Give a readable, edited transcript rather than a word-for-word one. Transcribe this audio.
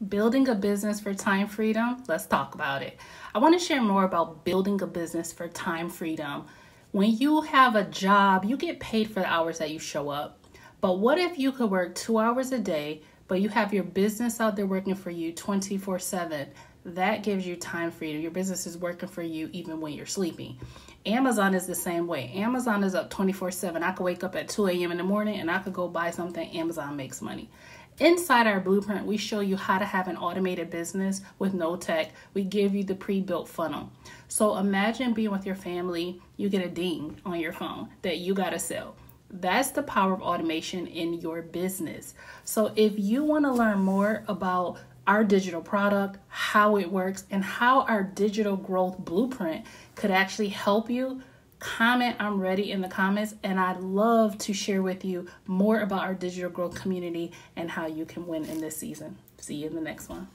Building a business for time freedom? Let's talk about it. I want to share more about building a business for time freedom. When you have a job, you get paid for the hours that you show up. But what if you could work 2 hours a day, but you have your business out there working for you 24/7? That gives you time freedom. Your business is working for you even when you're sleeping. Amazon is the same way. Amazon is up 24/7. I could wake up at 2 a.m. in the morning and I could go buy something. Amazon makes money. Inside our blueprint, we show you how to have an automated business with no tech. We give you the pre-built funnel. So imagine being with your family, you get a ding on your phone that you got to sell. That's the power of automation in your business. So if you want to learn more about our digital product, how it works, and how our digital growth blueprint could actually help you, comment "I'm ready" in the comments, and I'd love to share with you more about our digital growth community and how you can win in this season. See you in the next one.